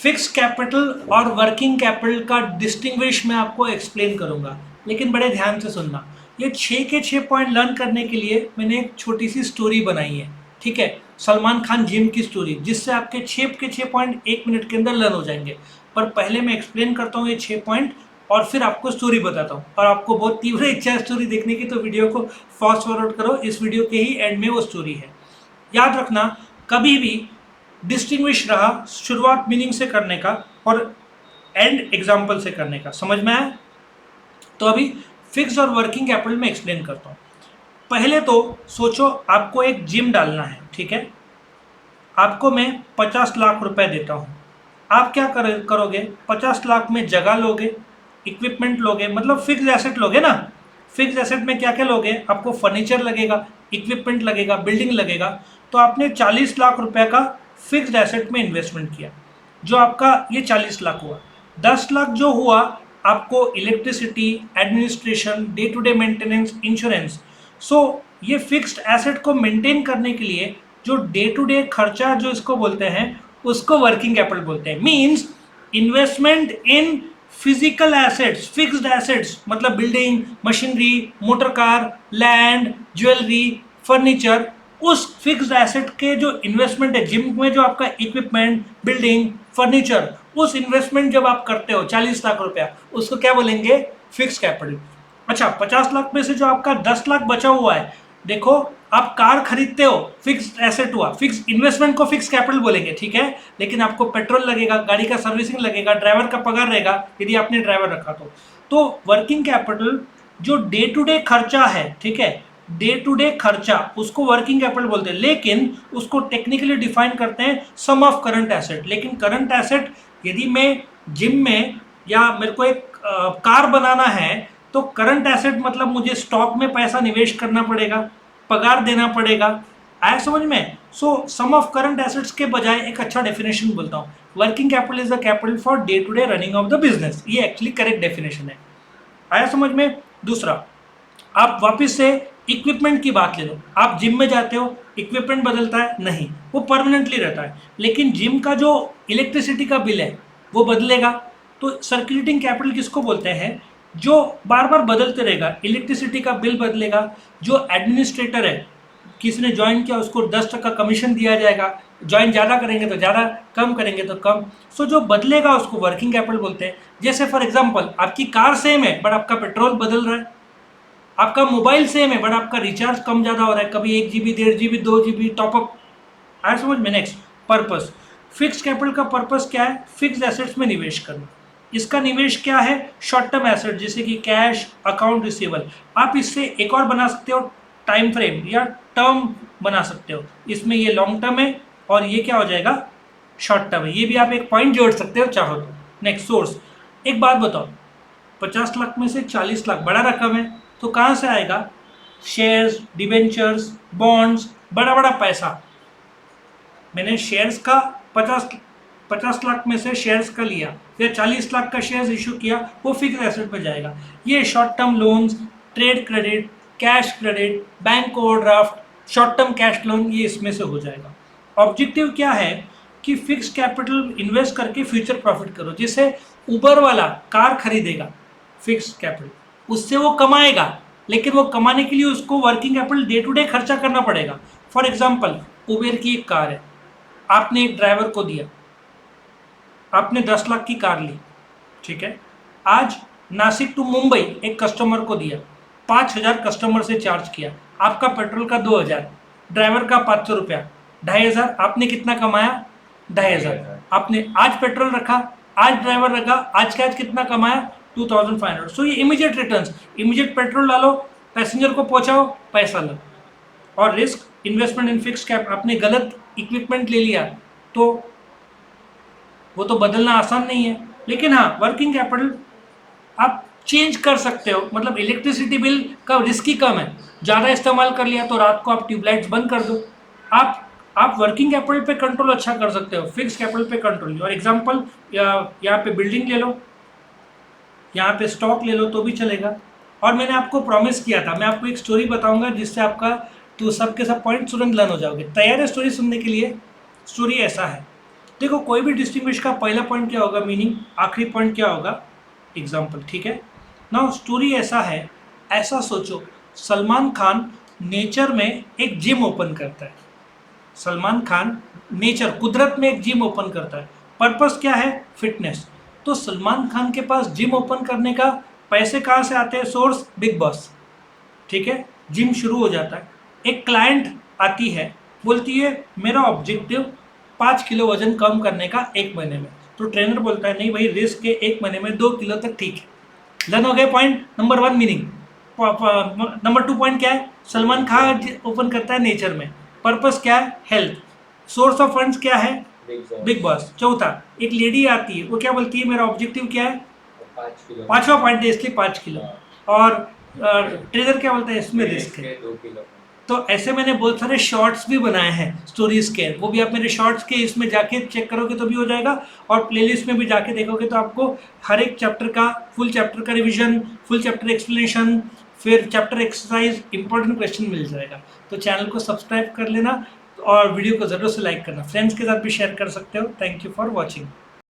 Fix capital और working capital का distinguish मैं आपको एक्सप्लेन करूंगा, लेकिन बड़े ध्यान से सुनना। ये 6 के 6 पॉइंट लर्न करने के लिए मैंने एक छोटी सी स्टोरी बनाई है, ठीक है, सलमान खान जिम की स्टोरी, जिससे आपके 6 के 6 पॉइंट 1 मिनट के अंदर लर्न हो जाएंगे। पर पहले मैं एक्सप्लेन करता हूँ ये 6 पॉइंट और फिर आपको स्टोरी बताता हूँ। और आपको बहुत तीव्र इच्छा है स्टोरी देखने की, तो वीडियो को फास्ट फॉरवर्ड करो, इस वीडियो के ही एंड में वो स्टोरी है। याद रखना, कभी भी डिस्टिंग्विश रहा शुरुआत मीनिंग से करने का और एंड एग्जाम्पल से करने का। समझ में आया? तो अभी फिक्स और वर्किंग कैपिटल में एक्सप्लेन करता हूँ। पहले तो सोचो आपको एक जिम डालना है, ठीक है, आपको मैं 50 लाख रुपए देता हूँ। आप क्या करोगे? 50 लाख में जगह लोगे, इक्विपमेंट लोगे, मतलब फिक्स एसेट लोगे ना। फिक्स एसेट में क्या क्या लोगे? आपको फर्नीचर लगेगा, इक्विपमेंट लगेगा, बिल्डिंग लगेगा। तो आपने 40 लाख रुपए का फिक्स्ड एसेट में इन्वेस्टमेंट किया, जो आपका ये 40 लाख हुआ। 10 लाख जो हुआ आपको electricity, administration, day to day maintenance, insurance. So ये फिक्स्ड एसेट को मेंटेन करने के लिए जो डे टू डे खर्चा जो इसको बोलते हैं, उसको वर्किंग कैपिटल बोलते हैं। Means investment in physical assets, fixed assets मतलब building, machinery, motor car, land, jewellery, furniture. उस फिक्स्ड एसेट के जो इन्वेस्टमेंट है, जिम में जो आपका इक्विपमेंट, बिल्डिंग, फर्नीचर, उस इन्वेस्टमेंट जब आप करते हो 40 लाख रुपया, उसको क्या बोलेंगे? Fix capital. अच्छा, 50 लाख में से जो आपका 10 लाख बचा हुआ है, देखो आप कार खरीदते हो, फिक्स एसेट हुआ, फिक्स इन्वेस्टमेंट को फिक्स कैपिटल बोलेंगे, ठीक है, लेकिन आपको पेट्रोल लगेगा, गाड़ी का सर्विसिंग लगेगा, ड्राइवर का पगार रहेगा यदि आपने ड्राइवर रखा तो वर्किंग कैपिटल जो डे टू डे खर्चा है, ठीक है, डे टू डे खर्चा, उसको वर्किंग कैपिटल बोलते हैं, लेकिन उसको टेक्निकली डिफाइन करते हैं सम ऑफ करंट एसेट। लेकिन करंट एसेट यदि मैं जिम में या मेरे को एक कार बनाना है, तो करंट एसेट मतलब मुझे स्टॉक में पैसा निवेश करना पड़ेगा, पगार देना पड़ेगा। आया समझ में? So sum of current assets के बजाय एक अच्छा डेफिनेशन बोलता हूँ, working capital is the capital for day to day running of the business. ये एक्चुअली करेक्ट डेफिनेशन है। आया समझ में? दूसरा, आप वापस से इक्विपमेंट की बात ले लो। आप जिम में जाते हो, इक्विपमेंट बदलता है? नहीं, वो परमानेंटली रहता है। लेकिन जिम का जो इलेक्ट्रिसिटी का बिल है वो बदलेगा। तो सर्कुलेटिंग कैपिटल किसको बोलते हैं? जो बार बार बदलते रहेगा। इलेक्ट्रिसिटी का बिल बदलेगा, जो एडमिनिस्ट्रेटर है, किसी ने ज्वाइन किया उसको 10% कमीशन दिया जाएगा, ज्वाइन ज़्यादा करेंगे तो ज़्यादा, कम करेंगे तो कम। सो जो बदलेगा उसको वर्किंग कैपिटल बोलते हैं। जैसे फॉर एग्जांपल, आपकी कार सेम है बट आपका पेट्रोल बदल रहा है, आपका मोबाइल सेम है बट आपका रिचार्ज कम ज़्यादा हो रहा है, कभी 1 GB, 1.5 GB, 2 GB टॉपअप। आया समझ में? Next, purpose. फिक्स कैपिटल का पर्पस क्या है? फिक्स एसेट्स में निवेश करना। इसका निवेश क्या है? शॉर्ट टर्म एसेट, जैसे कि कैश, अकाउंट रिसीवेबल। आप इससे एक और बना सकते हो, टाइम फ्रेम या टर्म बना सकते हो। इसमें ये लॉन्ग टर्म है और ये क्या हो जाएगा? शॉर्ट टर्म है। ये भी आप एक पॉइंट जोड़ सकते हो चाहो तो। Next, source. एक बात बताओ, 50 लाख में से 40 लाख बड़ा रकम है, तो कहाँ से आएगा? शेयर्स, डिबेंचर्स, बॉन्ड्स, बड़ा बड़ा पैसा। मैंने शेयर्स का 50 लाख में से शेयर्स का लिया, फिर 40 लाख का शेयर्स इशू किया, वो फिक्स एसेट पे जाएगा। ये short term loans, trade credit, cash credit, bank overdraft, short term cash loan, ये इसमें से हो जाएगा। ऑब्जेक्टिव क्या है? कि फिक्स कैपिटल इन्वेस्ट करके फ्यूचर प्रॉफिट करो। जैसे उबर वाला कार खरीदेगा, फिक्स कैपिटल, उससे वो कमाएगा, लेकिन वो कमाने के लिए उसको working capital day to day खर्चा करना पड़ेगा। फॉर एग्जाम्पल, उबेर की एक कार है, आपने एक ड्राइवर को दिया, आपने 10 लाख की कार ली, ठीक है। आज नासिक टू मुंबई एक कस्टमर को दिया, 5,000 कस्टमर से चार्ज किया, आपका पेट्रोल का 2,000, ड्राइवर का 500 रुपया, 2,500। आपने कितना कमाया? 2,500। आपने आज पेट्रोल रखा, आज ड्राइवर रखा, आज का आज कितना कमाया? 2,500। सो ये इमीडिएट रिटर्न्स, इमीडिएट पेट्रोल डालो, पैसेंजर को पहुंचाओ, पैसा लो। और risk, investment in fix cap, आपने गलत इक्विपमेंट ले लिया तो वो तो बदलना आसान नहीं है। लेकिन हाँ, वर्किंग कैपिटल आप चेंज कर सकते हो। मतलब इलेक्ट्रिसिटी बिल का रिस्क ही कम है, ज़्यादा इस्तेमाल कर लिया तो रात को आप ट्यूबलाइट्स बंद कर दो। आप वर्किंग कैपिटल पे कंट्रोल अच्छा कर सकते हो, फिक्स कैपिटल पे कंट्रोल। और एग्जांपल, यहाँ पे बिल्डिंग ले लो, यहाँ पे स्टॉक ले लो तो भी चलेगा। और मैंने आपको प्रॉमिस किया था, मैं आपको एक स्टोरी बताऊंगा जिससे आपका तो सब के सब पॉइंट तुरंत लर्न हो जाओगे। तैयार है स्टोरी सुनने के लिए? स्टोरी ऐसा है, देखो कोई भी डिस्टिंग्विश का पहला पॉइंट क्या होगा, मीनिंग, आखिरी पॉइंट क्या होगा, एग्जाम्पल, ठीक है। नाउ स्टोरी ऐसा है, ऐसा सोचो, सलमान खान नेचर में एक जिम ओपन करता है। सलमान खान नेचर, कुदरत में एक जिम ओपन करता है। पर्पस क्या है, फिटनेस। तो सलमान खान के पास जिम ओपन करने का पैसे कहाँ से आते हैं, सोर्स बिग बॉस, ठीक है। जिम शुरू हो जाता है, एक क्लाइंट आती है, बोलती है मेरा ऑब्जेक्टिव 5 किलो वजन कम करने का 1 महीने में। तो ट्रेनर बोलता है नहीं भाई, रिस्क है, 1 महीने में 2 किलो तक ठीक है। डन हो गए point number 1 meaning. Number 2 point क्या है, सलमान खान ओपन करता है नेचर में, पर्पस क्या है, हेल्थ। सोर्स ऑफ फंड्स क्या है, बिग बॉस। चौथा, एक लेडी आती है, वो क्या बोलती है, मेरा ऑब्जेक्टिव क्या है, 5 किलो, 5वां पॉइंट है इसलिए 5 किलो। और ट्रेनर क्या बोलता है, इसमें रिस्क है, 2 किलो। तो ऐसे मैंने बहुत सारे शॉर्ट्स भी बनाए हैं स्टोरीज के, वो भी आप मेरे शॉर्ट्स के इसमें जाके चेक करोगे तो भी हो जाएगा, और प्लेलिस्ट में भी जाके देखोगे तो आपको हर एक चैप्टर का, फुल चैप्टर का रिवीजन, फुल चैप्टर एक्सप्लेनेशन, फिर चैप्टर एक्सरसाइज, इंपॉर्टेंट क्वेश्चन मिल जाएगा। तो चैनल को सब्सक्राइब कर लेना और वीडियो को ज़रूर से लाइक करना, फ्रेंड्स के साथ भी शेयर कर सकते हो। Thank you for watching.